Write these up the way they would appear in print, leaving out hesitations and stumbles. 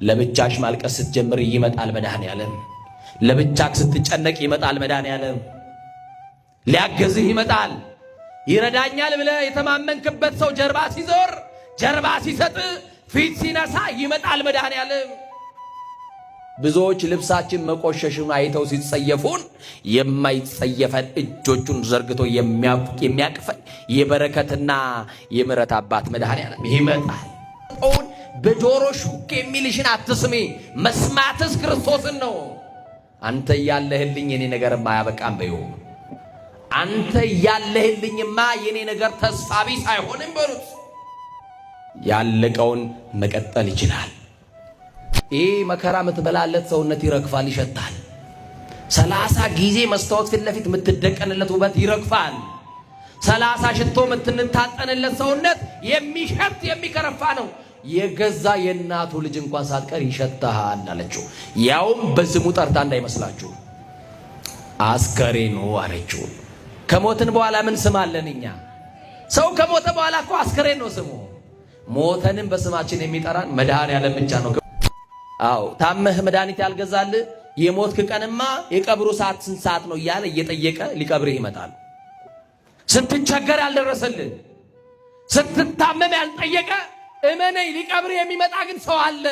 ለብቻሽ ማልቀስ ስትጀምር ይመጣል መድኃኔዓለም። ለብቻክ ስትጨነቅ ይመጣል መድኃኔዓለም። ሊያገዝህ ይመጣል። ይረዳኛል ብለህ የተማመንክበት ሰው ጀርባ ሲዞር፣ ጀርባ ሲሰጥ፣ ፊት ሲነሳ ይመጣል መድኃኔዓለም። ብዙዎች ልብሳችን መቆሸሽን አይተው ሲጸየፉን የማይጸየፈን እጆቹን ዘርግቶ የሚያቅፈን የበረከትና የምሕረት አባት መድኃኔዓለም ይመጣል። በጆሮ ሹክ የሚልሽን አትስሚ፣ መስማትስ ክርስቶስን ነው። አንተ ያለህልኝ የኔ ነገርማ አያበቃም በዩ። አንተ ያለህልኝማ የኔ ነገር ተስፋ ቢስ አይሆንም በሉት። ያለቀውን መቀጠል ይችላል። ይህ መከራ የምትበላለት ሰውነት ይረግፋል፣ ይሸታል። 30 ጊዜ መስታወት ፊት ለፊት የምትደቀንለት ውበት ይረግፋል። 30 ሽቶ የምትንታጠንለት ሰውነት የሚሸት የሚከረፋ ነው። የገዛ የእናቱ ልጅ እንኳን ሳትቀር ይሸታሃል አለችው። ያውም በስሙ ጠርታ እንዳይመስላችሁ አስከሬኑ አለችው። ከሞትን በኋላ ምን ስም አለን እኛ? ሰው ከሞተ በኋላ እኮ አስከሬን ነው ስሙ። ሞተንም በስማችን የሚጠራን መድኃኔዓለም ብቻ ነው። አዎ ታመህ መድኃኒት ያልገዛልህ የሞትክ ቀንማ የቀብሩ ሰዓት ስንት ሰዓት ነው እያለ እየጠየቀ ሊቀብርህ ይመጣል። ስትቸገር ያልደረሰልህ፣ ስትታመም ያልጠየቀ እመነኝ ሊቀብርህ የሚመጣ ግን ሰው አለ።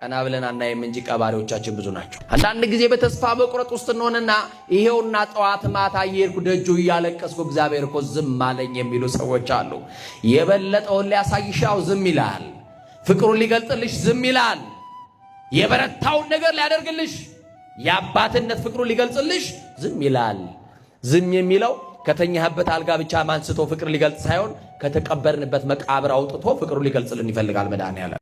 ቀና ብለን አናይም እንጂ ቀባሪዎቻችን ብዙ ናቸው። አንዳንድ ጊዜ በተስፋ መቁረጥ ውስጥ እንሆንና ይሄውና ጠዋት ማታ እየሄድኩ ደጁ እያለቀስኩ እግዚአብሔር እኮ ዝም አለኝ የሚሉ ሰዎች አሉ። የበለጠውን ሊያሳይሻው ዝም ይላል። ፍቅሩን ሊገልጥልሽ ዝም ይላል። የበረታውን ነገር ሊያደርግልሽ የአባትነት ፍቅሩን ሊገልጽልሽ ዝም ይላል። ዝም የሚለው ከተኛህበት አልጋ ብቻ ማንስቶ ፍቅር ሊገልጽ ሳይሆን ከተቀበርንበት መቃብር አውጥቶ ፍቅሩን ሊገልጽልን ይፈልጋል መድኃኔዓለም።